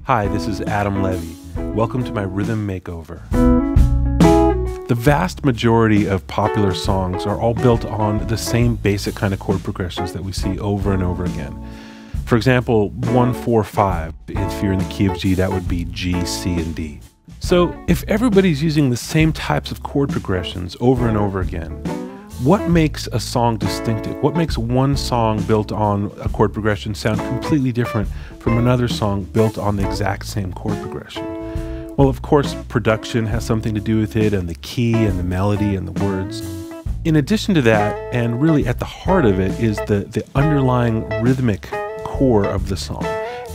Hi, this is Adam Levy. Welcome to my Rhythm Makeover. The vast majority of popular songs are all built on the same basic kind of chord progressions that we see over and over again. For example, 1-4-5, if you're in the key of G, that would be G, C, and D. So if everybody's using the same types of chord progressions over and over again, what makes a song distinctive? What makes one song built on a chord progression sound completely different from another song built on the exact same chord progression? Well, of course, production has something to do with it, and the key and the melody and the words. In addition to that, and really at the heart of it, is the underlying rhythmic core of the song.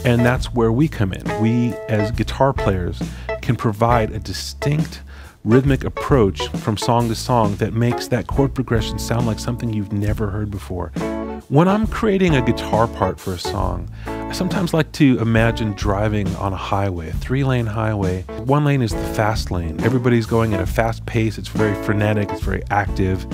And that's where we come in. We, as guitar players, can provide a distinct rhythmic approach from song to song that makes that chord progression sound like something you've never heard before. When I'm creating a guitar part for a song, I sometimes like to imagine driving on a highway, a 3-lane highway. One lane is the fast lane. Everybody's going at a fast pace. It's very frenetic. It's very active.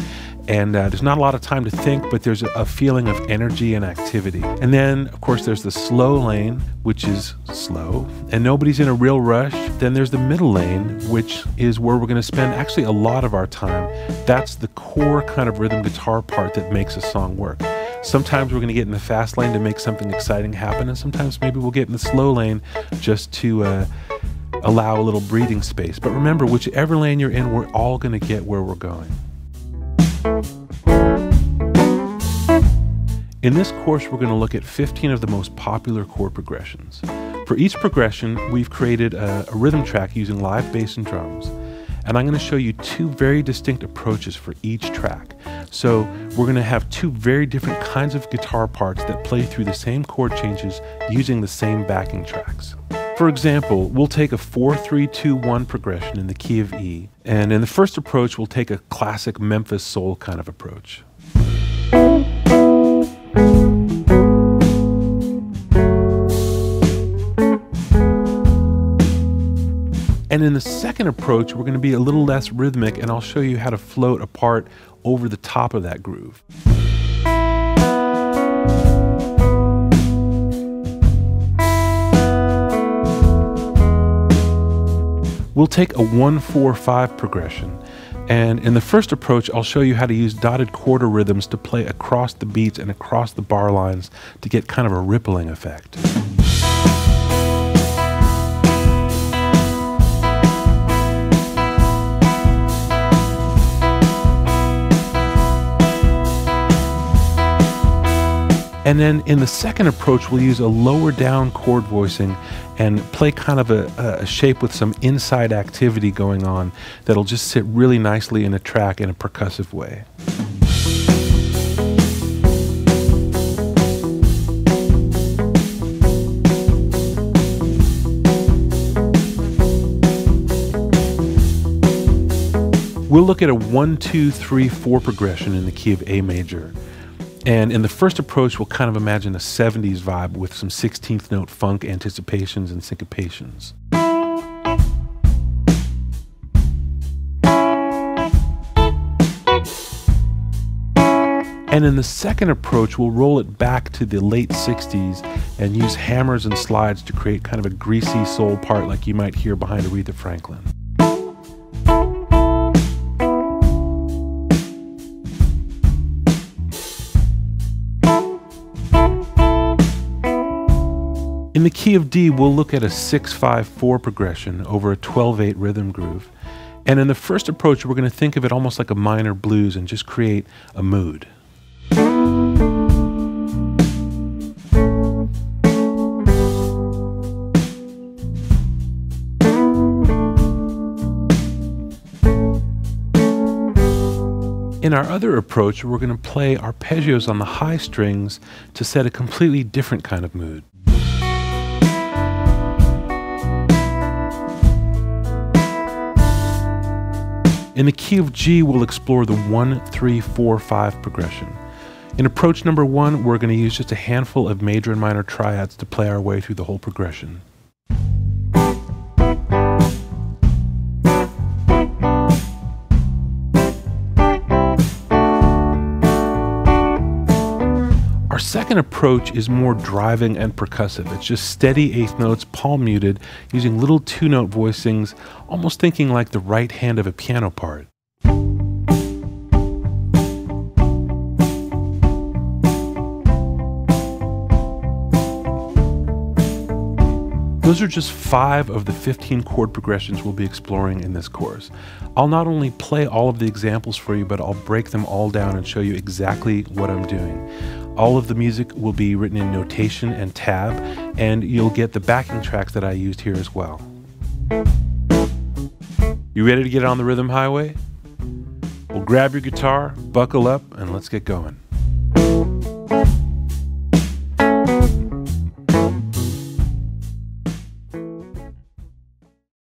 And there's not a lot of time to think, but there's a feeling of energy and activity. And then, of course, there's the slow lane, which is slow, and nobody's in a real rush. Then there's the middle lane, which is where we're going to spend actually a lot of our time. That's the core kind of rhythm guitar part that makes a song work. Sometimes we're going to get in the fast lane to make something exciting happen, and sometimes maybe we'll get in the slow lane just to allow a little breathing space. But remember, whichever lane you're in, we're all going to get where we're going. In this course, we're going to look at 15 of the most popular chord progressions. For each progression, we've created a rhythm track using live bass and drums. And I'm going to show you 2 very distinct approaches for each track. So we're going to have 2 very different kinds of guitar parts that play through the same chord changes using the same backing tracks. For example, we'll take a 4-3-2-1 progression in the key of E, and in the first approach, we'll take a classic Memphis soul kind of approach. And in the second approach, we're going to be a little less rhythmic, and I'll show you how to float a part over the top of that groove. We'll take a 1-4-5 progression, and in the first approach, I'll show you how to use dotted quarter rhythms to play across the beats and across the bar lines to get kind of a rippling effect. And then in the second approach, we'll use a lower down chord voicing and play kind of a shape with some inside activity going on that'll just sit really nicely in a track in a percussive way. We'll look at a 1-2-3-4 progression in the key of A major. And in the first approach, we'll kind of imagine a 70s vibe with some 16th note funk anticipations and syncopations. And in the second approach, we'll roll it back to the late 60s and use hammers and slides to create kind of a greasy soul part like you might hear behind Aretha Franklin. In the key of D, we'll look at a 6-5-4 progression over a 12-8 rhythm groove. And in the first approach, we're going to think of it almost like a minor blues and just create a mood. In our other approach, we're going to play arpeggios on the high strings to set a completely different kind of mood. In the key of G, we'll explore the 1-3-4-5 progression. In approach number 1, we're going to use just a handful of major and minor triads to play our way through the whole progression. Our Our second approach is more driving and percussive. It's just steady eighth notes, palm muted, using little two-note voicings, almost thinking like the right hand of a piano part. Those are just 5 of the 15 chord progressions we'll be exploring in this course. I'll not only play all of the examples for you, but I'll break them all down and show you exactly what I'm doing. All of the music will be written in notation and tab, and you'll get the backing tracks that I used here as well. You ready to get on the rhythm highway? Well, grab your guitar, buckle up, and let's get going.